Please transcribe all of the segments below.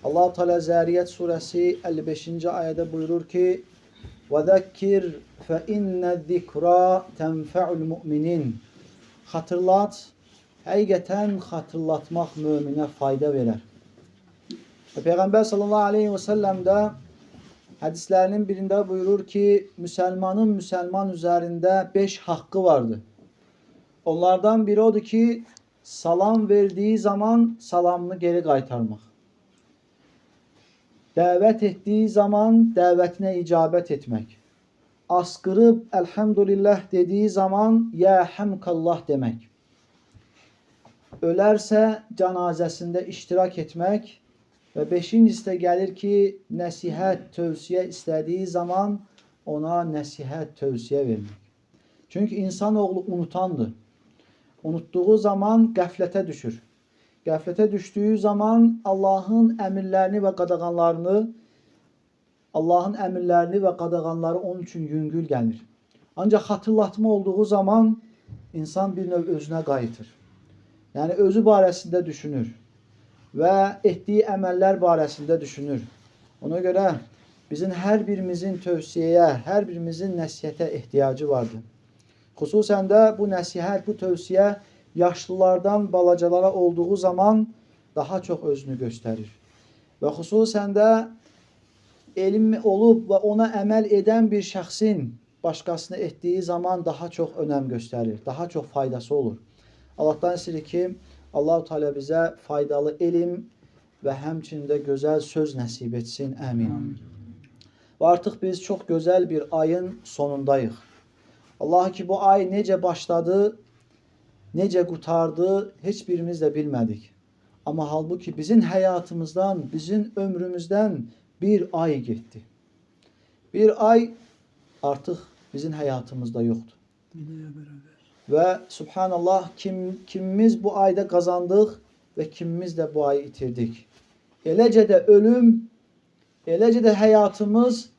Allah Teala Zariyat suresi 55. ayette buyurur ki: "Ve zekkir fe inne zikra tenfe'ul mu'minin." Hatırlat, həqiqətən hatırlatmaq möminə fayda verər. Peyğəmbər sallallahu aleyhi ve sellem də hədislərinin birində buyurur ki, müsəlmanın müsəlman üzərində 5 haqqı vardır. Onlardan biri odur ki, salam verdiği zaman salamını geri qaytarmaq. Dəvət etdiği zaman dəvətinə icabət etmək. Asqırıb elhamdülillah dediği zaman ya hamkallah demək. Ölərsə cənazəsində iştirak etmək. Və 5-incisi də gəlir ki, nəsihət, tövsiyə istədiyi zaman ona nəsihət, tövsiyə vermək. Çünki insanoğlu unutandır. Unutduğu zaman qəflətə düşür. Qəflətə düşdüyü zaman Allahın əmrlərini və qadağanları onun üçün yüngül gəlir. Ancaq xatırlatma olduğu zaman insan bir növ özünə qayıtır. Yəni özü barəsində düşünür və etdiyi əməllər barəsində düşünür. Ona görə bizim hər birimizin tövsiyəyə, hər birimizin nəsihətə ehtiyacı vardır. Xüsusən də bu nəsihət, bu tövsiyə yaşlılardan balacalara olduğu zaman daha çox özünü göstərir. Və xüsusən də elm olub və ona əməl edən bir şəxsin başqasına etdiyi zaman daha çox önəm göstərir, daha çox faydası olur. Allahdan istəyirik ki, Allah-u Teala bizə faydalı elm və həmçində gözəl söz nəsib etsin. Əmin. Və artıq biz çox gözəl bir ayın sonundayıq. Allah ki, bu ay necə başladı, necə qutardı, heç birimiz də bilmədik. Amma halbuki bizim həyatımızdan, bizim ömrümüzdən bir ay getdi. Bir ay artıq bizim həyatımızda yoxdur. Və subhanallah, kimimiz bu ayda qazandıq və kimimiz də bu ayı itirdik. Eləcə də ölüm, eləcə də həyatımız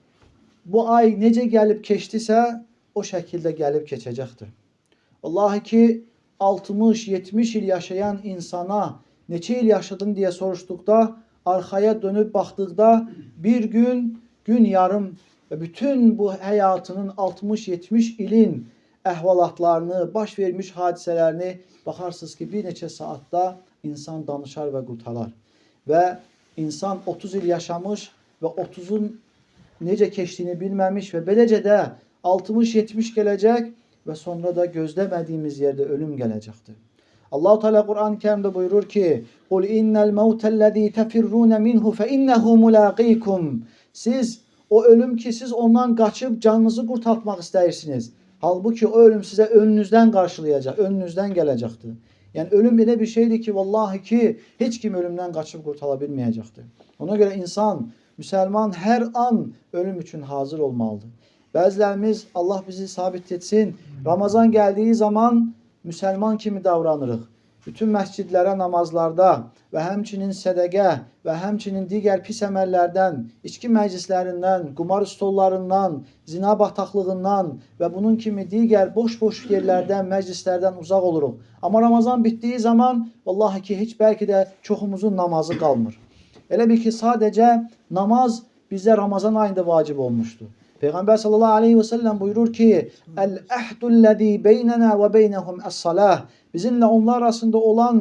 bu ay necə gəlib keçdisə, o şəkildə gəlib keçəcəkdir. Vallahi ki, 60-70 il yaşayan insana neçə il yaşadın deyə soruşduqda, arxaya dönüb baxdıqda bir gün yarım və bütün bu həyatının 60-70 ilin əhvalatlarını, baş vermiş hadisələrini baxarsınız ki, bir neçə saatda insan danışar və qurtarar. Və insan 30 il yaşamış və 30-un necə keçdiyini bilməmiş və beləcə də 60-70 gələcək və sonra da gözləmədiyimiz yerdə ölüm gələcəkdir. Allah-u Teala Quran-ı Kerimdə buyurur ki: "Qul innel mevtellezî tefirrûne minhu fe innehu mulâqîkum." Siz o ölüm ki, siz ondan qaçıb canınızı qurtartmaq istəyirsiniz. Halbuki o ölüm sizə önünüzdən qarşılayacaq, önünüzdən gələcəkdir. Yəni ölüm elə bir şeydir ki, vallahi ki, heç kim ölümdən qaçıb qurtara bilməyəcəkdir. Ona görə insan, müsəlman hər an ölüm üçün hazır olmalıdır. Bəzilərimiz, Allah bizi sabit etsin, Ramazan gəldiyi zaman müsəlman kimi davranırıq. Bütün məscidlərə, namazlarda və həmçinin sədəqə və həmçinin digər pis əməllərdən, içki məclislərindən, qumar stollarından, zina bataqlığından və bunun kimi digər boş-boş yerlərdən, məclislərdən uzaq oluruq. Amma Ramazan bitdiyi zaman, vallahi ki, heç bəlkə də çoxumuzun namazı qalmır. Elə bil ki, sadəcə namaz bizə Ramazan ayında vacib olmuşdur. Peyğəmbər sallallahu aleyhi ve sellem buyurur ki: "El-əhdullezî beynena ve beynehum es-salah." Bizimlə onlar arasında olan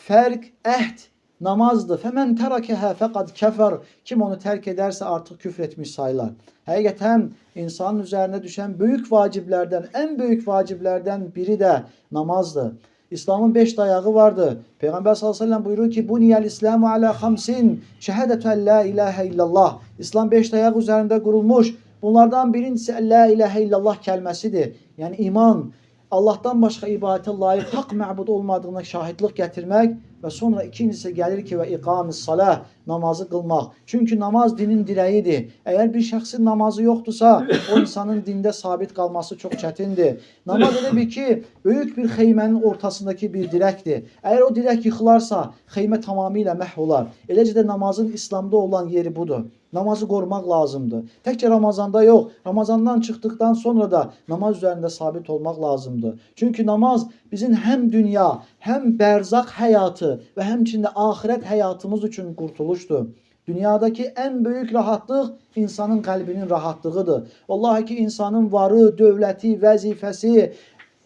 fərq, əhd namazdır. Fəmən tərəkəhə fəqad kəfər. Kim onu tərk edərsə artıq küfr etmiş sayılar. Həqiqətən insanın üzərinə düşən böyük vaciblərdən, ən böyük vaciblərdən biri də namazdır. İslamın 5 dayağı vardı. Peyğəmbər sallallahu aleyhi ve sellem buyurur ki: "Buniyel İslamu ala xamsin şəhədətü en la ilahe illallah." İslam 5 dayaq üzərində qurulmuş. Bunlardan birincisi la ilahe illallah kəlməsidir. Yəni iman, Allahdan başqa ibadətə layiq haqq məbud olmadığına şahidlik gətirmək və sonra ikincisi gəlir ki, və iqamis salah, namazı qılmaq. Çünki namaz dinin dirəyidir. Əgər bir şəxsin namazı yoxdursa, o insanın dində sabit qalması çox çətindir. Namaz elə bir ki, böyük bir xeymənin ortasındakı bir dirəkdir. Əgər o dirək yıxılarsa, xeymə tamamilə məhv olar. Eləcə də namazın İslamda olan yeri budur. Namazı qorumaq lazımdır. Təkcə Ramazanda yox, Ramazandan çıxdıqdan sonra da namaz üzərində sabit olmaq lazımdır. Çünki namaz bizim həm dünya, həm bərzaq həyatı və həmçində axirət həyatımız üçün qurtuluşdur. Dünyadaki en büyük rahatlık insanın kalbinin rahatlığıdır. Vallahi ki insanın varı, dövləti, vəzifəsi,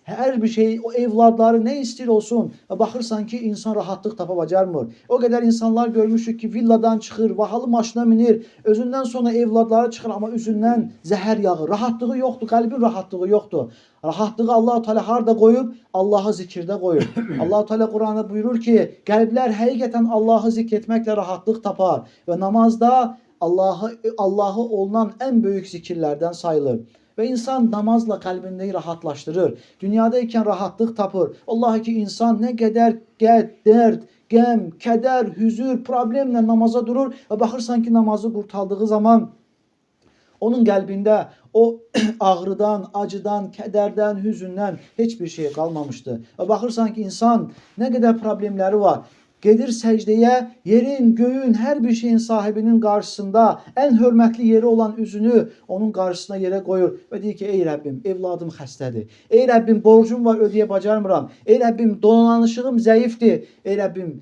her bir şey, o evladları ne ister olsun. Baxırsan ki insan rahatlıq tapa bacarmır. O kadar insanlar görmüşük ki villadan çıxır, bahalı maşına minir, özündən sonra evladları çıxır ama üzündən zəhər yağır. Rahatlığı yoxdur, qəlbin rahatlığı yoxdur. Rahatlığı Allah-u Teala harda qoyub? Allah'ı zikirdə qoyub. Allah-u Teala Qur'an'da buyurur ki, qəlblər həqiqətən Allah'ı zikr etməklə rahatlıq tapar və namazda Allah'ı olunan en büyük zikirlerden sayılır. Ve insan namazla kalbini rahatlaştırır. Dünyadayken rahatlık tapır. Vallahi ki insan ne kadar dert, gəm, keder, hüzür, problemle namaza durur. Ve baxırsan ki namazı qurtardığı zaman onun kalbinde o ağrıdan, acıdan, kederden, hüzündən hiçbir şey kalmamıştı. Ve baxırsan ki insan ne kadar problemleri var. Gedir səcdəyə, yerin, göğün, her bir şeyin sahibinin karşısında en hörmətli yeri olan üzünü onun karşısına yere koyur ve deyir ki, ey Rəbbim, evladım xəstədir. Ey Rəbbim, borcum var, ödəyə bacarmıram. Ey Rəbbim, donanışığım zəifdir. Ey Rəbbim,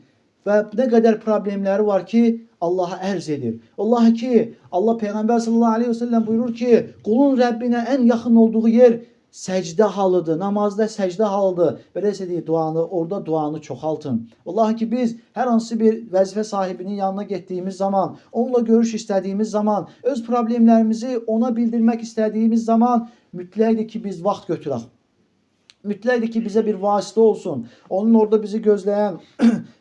ve ne kadar problemleri var ki Allah'a ərz edir. Allah ki, Allah Peygamber sallallahu aleyhi ve sellem buyurur ki, kulun Rəbbinə en yakın olduğu yer secde halıdır, namazda secde halıdır. Böylece deyir duanı, orada duanı çoxaltın. Vallahi ki biz her hansı bir vəzifə sahibinin yanına getdiyimiz zaman, onunla görüş istediğimiz zaman, öz problemlerimizi ona bildirmek istediğimiz zaman mütləqdir ki biz vaxt götürək. Mütləqdir ki bizə bir vasitə olsun. Onun orada bizi gözleyen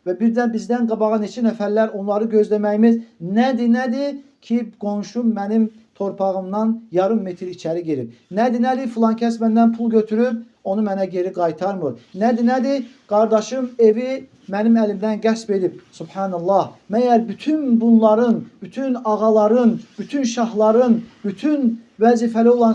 ve birden bizden qabağa neçə nəfərlər onları gözleməyimiz nədir ki qonşum mənim torpağımdan yarım metr içeri girib. Nədir filan kəs məndən pul götürüb onu mənə geri qaytarmır. Nədir qardaşım evi mənim əlimdən qəsb edib. Subhanallah. Məyər bütün bunların, bütün ağaların, bütün şahların, bütün vəzifəli olan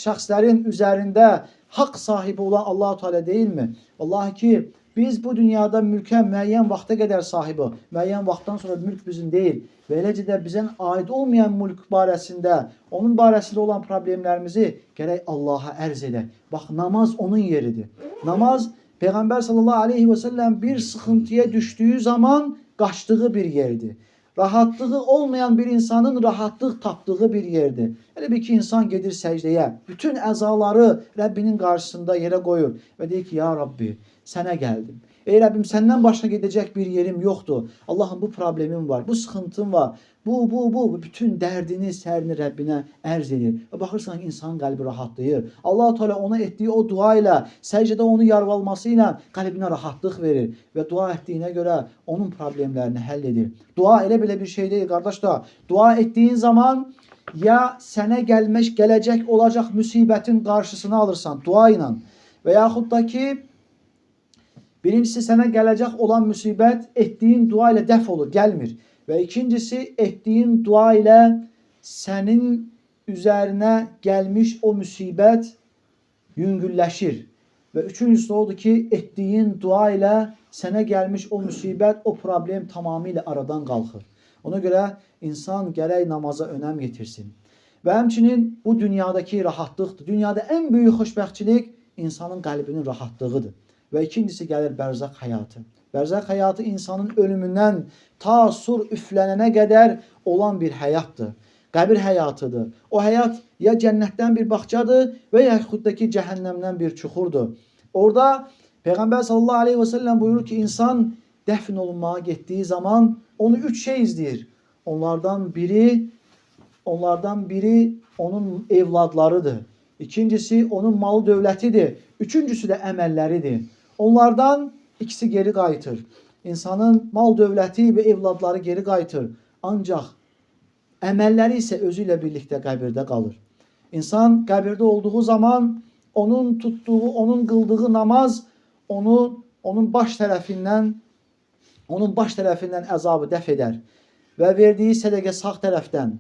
şəxslərin üzərində haqq sahibi olan Allah-u Teala deyilmi? Vallahi ki biz bu dünyada mülkə müəyyən vaxta qədər sahibi, müəyyən vaxtdan sonra mülk bizim deyil. Və eləcə də bizə aid olmayan mülk barəsində, onun barəsində olan problemlərimizi gərək Allah'a ərz edək. Bax, namaz onun yeridir. Namaz, Peygamber sallallahu aleyhi ve sellem bir sıxıntıya düştüğü zaman qaçdığı bir yerdir. Rahatlığı olmayan bir insanın rahatlıq tapdığı bir yerdir. Elə bir ki insan gedir səcdəyə, bütün əzaları Rəbbinin qarşısında yerə qoyur və deyir ki, ya Rabbi, sənə gəldim. Ey Rəbbim, səndən başqa gedəcək bir yerim yoxdur. Allah'ım bu problemim var, bu sıxıntım var. Bu bütün dərdini, sərini Rəbbinə ərz edir. Və baxırsan ki, insan qəlbi rahatlayır. Allah-u Teala ona etdiyi o dua ilə, səcdə onu yarvalması ilə qəlbinə rahatlıq verir. Və dua etdiyinə görə onun problemlərini həll edir. Dua elə belə bir şey deyil, qardaşlar. Dua etdiyin zaman ya sənə gələcək olacaq müsibətin qarşısını alırsan dua ilə. Və yaxud da ki, birincisi sənə gələcək olan müsibət etdiyin dua ilə dəf olur, gəlmir. Və ikincisi etdiyin dua ilə sənin üzərinə gəlmiş o müsibət yüngülləşir. Və üçüncüsü odur ki, etdiyin dua ilə sənə gəlmiş o müsibət, o problem tamamilə aradan qalxır. Ona görə insan gərək namaza önəm yetirsin. Və həmçinin bu dünyadakı rahatlıqdır. Dünyada en büyük xoşbəxtçilik insanın qəlbinin rahatlığıdır. Və ikincisi gəlir bərzaq həyatı. Bərzaq həyatı insanın ölümündən ta sur üflənənə qədər olan bir həyatdır. Qəbir həyatıdır. O həyat ya cənnətdən bir baxçadır və yaxud da ki cəhənnəmdən bir çuxurdur. Orada Peygamber sallallahu aleyhi ve sellem buyurur ki insan dəfn olunmağa getdiyi zaman onu üç şey izləyir. Onlardan biri onun evladlarıdır. İkincisi onun malı dövlətidir. Üçüncüsü de əməlləridir. Onlardan ikisi geri qayıtır. İnsanın mal dövləti ve evladları geri qayıtır. Ancaq əməlləri isə özü ilə birlikdə qəbirdə qalır. İnsan qəbirdə olduğu zaman onun tutduğu, onun qıldığı namaz onun baş tərəfindən əzabı dəf edər. Və verdiyi sədəqə sağ tərəfdən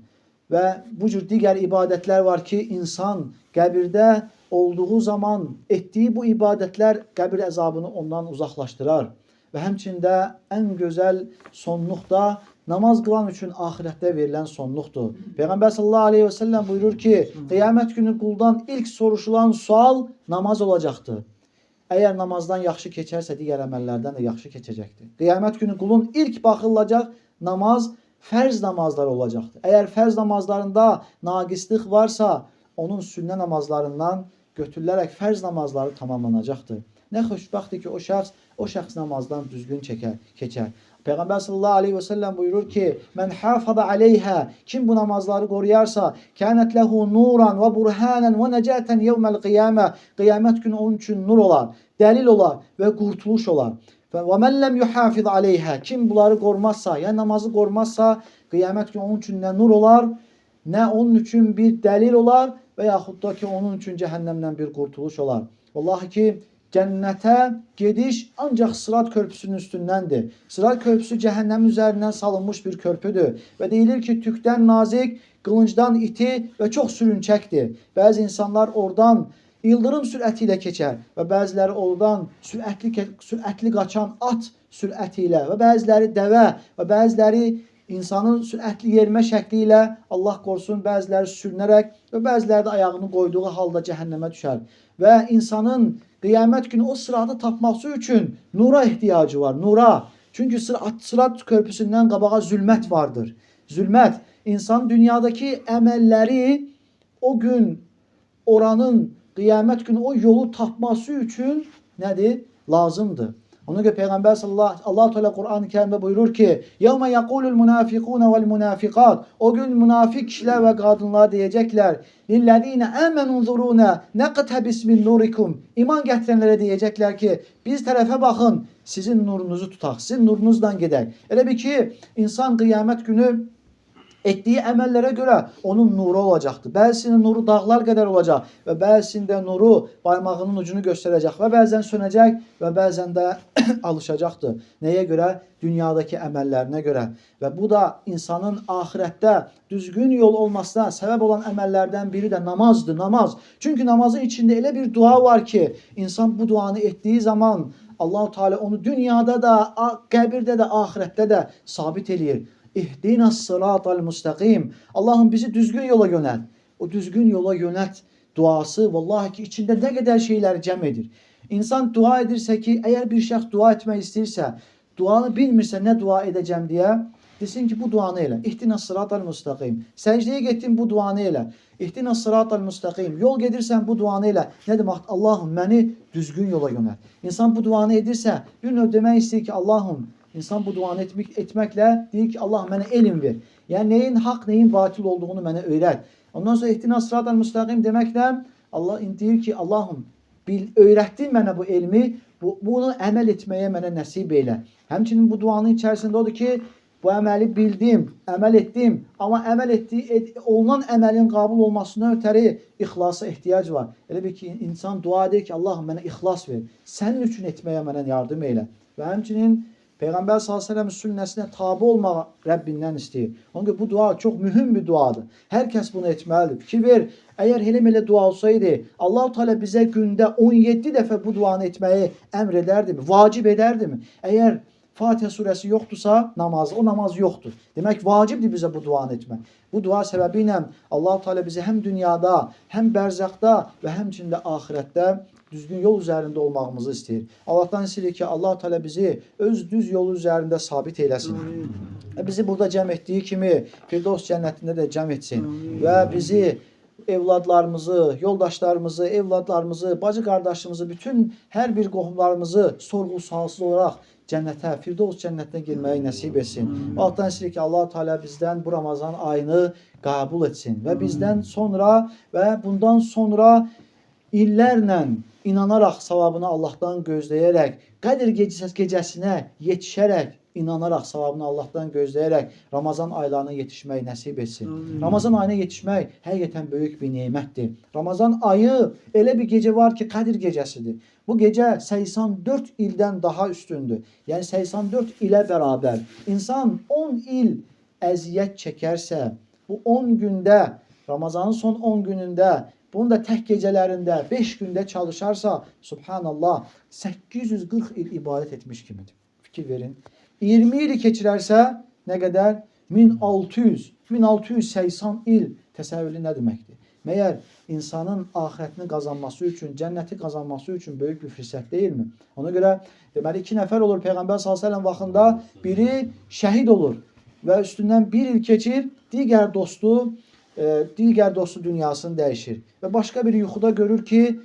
və bu cür digər ibadətlər var ki, insan qəbirdə olduğu zaman etdiyi bu ibadətlər qəbir əzabını ondan uzaqlaşdırar. Və həmçində ən gözəl sonluq da namaz qılan üçün ahirətdə verilən sonluqdur. Peygamber sallallahu aleyhi ve sellem buyurur ki, qiyamət günü quldan ilk soruşulan sual namaz olacaqdır. Əgər namazdan yaxşı keçərsə, digər əməllərdən də yaxşı keçəcəkdir. Qiyamət günü qulun ilk baxılacaq namaz fərz namazlar olacaqdır. Əgər fərz namazlarında naqislik varsa, onun sünnə namazlarından götürülərək fərz namazları tamamlanacaqdır. Nə xoşbəxtdir ki, o şəxs namazdan düzgün keçər. Peyğəmbər sallallahu aleyhi və səlləm buyurur ki, mən hafada aleyhə, kim bu namazları qoruyarsa, kənət ləhu nuran və burhanən və nəcətən yevməl qiyamə, qiyamət günü onun üçün nur olar, dəlil olar və qurtuluş olar. Və mən ləm yuhafiz aleyhə, kim bunları qormazsa, yəni namazı qormazsa, qiyamət günü onun üçün nə nur olar, nə onun üçün bir dəlil olar və yaxud da ki, onun üçün cəhənnəmdən bir qurtuluş olar. Vallahi ki, cənnətə gediş ancaq Sırat körpüsünün üstündəndir. Sırat körpüsü cəhənnəmin üzərindən salınmış bir körpüdür. Və deyilir ki, tükdən nazik, qılıncdan iti və çox sürünçəkdir. Bəzi insanlar oradan ildırım sürəti ilə keçər və bəziləri oradan sürətli qaçan at sürəti ilə və bəziləri dəvə və bəziləri insanın sürətli yerimə şəkli ilə, Allah qorusun, bəziləri sürünərək və bəziləri də ayağını qoyduğu halda cəhənnəmə düşər. Və insanın qiyamət günü o sıratı tapması üçün nura ehtiyacı var, nura. Çünki sırat körpüsündən qabağa zülmət vardır. Zülmət, insan dünyadakı əməlləri o gün oranın qiyamət günü o yolu tapması üçün nədir? Lazımdır. Ona görə Peyğəmbər sallallahu teala Quran-ı Kərimdə buyurur ki, "Yevme yaqulul munafiqun vel munafiqat." O gün münafik kişilər və qadınlar deyəcəklər: "Lillezine amenu zuruna naqtabis min nurikum." İman gətirənlərə deyəcəklər ki, biz tərəfə baxın, sizin nurunuzu tutaq, sizin nurunuzdan gedək. Elə bir ki, insan qiyamət günü etdiyi əməllərə görə onun nuru olacaqdır. Bəzisinin nuru dağlar qədər olacaq və bəzisində nuru barmağının ucunu göstərəcək və bəzən sönəcək və bəzən də alışacaqdır. Nəyə görə? Dünyadakı əməllərinə görə. Və bu da insanın ahirətdə düzgün yol olmasına səbəb olan əməllərdən biri də namazdır, namaz. Çünki namazın içində elə bir dua var ki, insan bu duanı etdiyi zaman Allah-u Teala onu dünyada da, qəbirdə də, ahirətdə də sabit eləyir. İhdinas sıratal müstəqim. Allahım bizi düzgün yola yönəlt. O düzgün yola yönəlt duası vallahi ki içində nə qədər şeyləri cəm edir. İnsan dua edirsə ki, əgər bir şəxs dua etmək istəyirsə, duanı bilmirsə nə dua edəcəm deyə, desin ki, bu duanı elə. İhdinas sıratal müstəqim. Səcdəyə getdin, bu duanı elə. İhdinas sıratal müstəqim. Yol gedirsən, bu duanı elə. Nə demək? Allahım məni düzgün yola yönəlt. İnsan bu duanı edirsə, bir növ demək istəyir ki, Allahım, İnsan bu duanı etməklə deyir ki, Allah mənə elm ver. Yəni, neyin haqq, neyin batil olduğunu mənə öyrət. Ondan sonra ihtinas sıratal müstəqim deməklə Allah deyir ki, Allahım, öyrətdin mənə bu elmi, bunu əməl etməyə mənə nəsib elə. Həmçinin bu duanın içərisində odur ki, bu əməli bildim, əməl etdim, amma olunan əməlin qabul olmasına ötəri ixlasa ehtiyac var. Elə bir ki, insan dua edir ki, Allahım mənə ixlas ver, sənin üçün etməyə mənə yardım elə. Və həmçinin Peyğəmbər s.ə.v sünnəsinə tabi olmağı Rəbbindən istəyir. Ona görə bu dua çox mühüm bir duadır. Hər kəs bunu etməlidir. Fikir ver, əgər elə dua olsaydı, Allah-u Teala bizə gündə 17 dəfə bu duanı etməyi əmr edərdimi? Vacib edərdimi? Əgər Fatihə surəsi yoxdursa, o namaz yoxdur. Demək, vacibdir bizə bu duanı etmək. Bu dua səbəbi ilə Allah-u Teala bizi həm dünyada, həm bərzəxdə və həmçində ahirətdə düzgün yol üzərində olmağımızı istəyir. Allahdan istəyir ki, Allah-u Teala bizi öz düz yolu üzərində sabit eyləsin. Bizi burada cəm etdiyi kimi Firdevs cənnətində də cəm etsin. Və bizi, evladlarımızı, yoldaşlarımızı, bacı qardaşımızı, bütün hər bir qohumlarımızı sorğu-sualsız olaraq cənnətə, Firdevs cənnətinə girməyi nəsib etsin. Allahdan istəyir ki, Allah-u Teala bizdən bu Ramazan ayını qəbul etsin. Və bizdən sonra və bundan sonra illərlə inanaraq, savabını Allahdan gözləyərək, Qədr gecəsinə yetişərək, inanaraq, savabını Allahdan gözləyərək Ramazan aylarına yetişmək nəsib etsin. Ramazan ayına yetişmək həqiqətən böyük bir nemətdir. Ramazan ayı elə bir gecə var ki, Qədr gecəsidir. Bu gecə 84 ildən daha üstündür. Yəni 84 ilə bərabər. İnsan 10 il əziyyət çəkərsə, bu 10 gündə, Ramazanın son 10 günündə, bunu da tək gecələrində 5 gündə çalışarsa, subhanallah, 840 il ibadət etmiş kimidir. Fikir verin. 20 ili keçirərsə, nə qədər? 1680 il təsəvvürü nə deməkdir? Məyər insanın ahirətini qazanması üçün, cənnəti qazanması üçün böyük bir fürsət deyilmi? Ona görə, deməli, 2 nəfər olur Peyğəmbər s.ə.v vaxtında, biri şəhid olur. və üstündən bir il keçir, digər dostu dünyasını dəyişir. Və başqa bir yuxuda görür ki,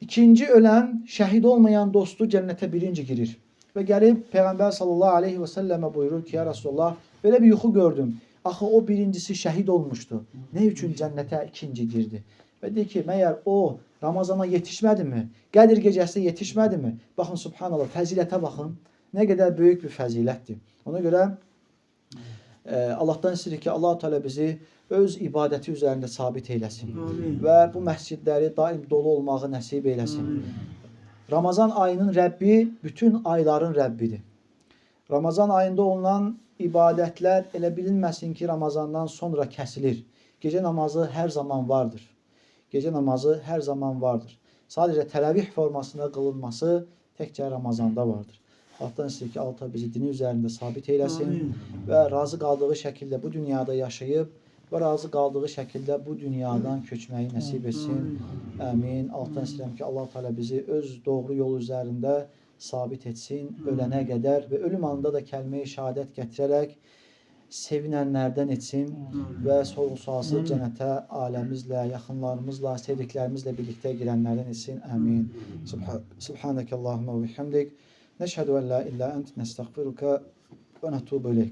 ikinci ölən, şəhid olmayan dostu cənnətə birinci girir. Və gəlib Peyğəmbər sallallahu aleyhi və səlləmə buyurur ki, ya Rasulullah, belə bir yuxu gördüm. Axı o birincisi şəhid olmuşdu. Nə üçün cənnətə ikinci girdi? Və deyir ki, məyər o Ramazana yetişmədimi? Qədir gecəsi yetişmədimi? Baxın, subhanallah, fəzilətə baxın. Nə qədər böyük bir fəzilətdir. Ona görə Allahdan istəyirik ki, Allah-u Teala bizi öz ibadəti üzərində sabit eyləsin. Amin. Və bu məscidləri daim dolu olmağı nəsib eyləsin. Amin. Ramazan ayının Rəbbi bütün ayların Rəbbidir. Ramazan ayında olunan ibadətlər elə bilinməsin ki, Ramazandan sonra kəsilir. Gecə namazı hər zaman vardır. Gecə namazı hər zaman vardır. Sadəcə təravih formasında qılınması təkcə Ramazanda vardır. Allahdan istəyir ki, Allah bizi dini üzərində sabit eyləsin. Amin. Və razı qaldığı şəkildə bu dünyada yaşayıb və razı qaldığı şəkildə bu dünyadan köçməyi nəsib etsin. Amin. Allahdan istəyirəm ki, Allah Teala bizi öz doğru yol üzərində sabit etsin ölənə qədər və ölüm anında da kəlmə-i şəhadət gətirərək sevinənlərdən etsin və sorğu-sualsız cənnətə ailəmizlə, yaxınlarımızla, sevdiklərimizlə birlikdə girənlərdən etsin. Amin. Subhanəkəllahumma və bihamdik. Nəşhədu ən la illə ənt nəstəğfiruka və nətubu ileyk.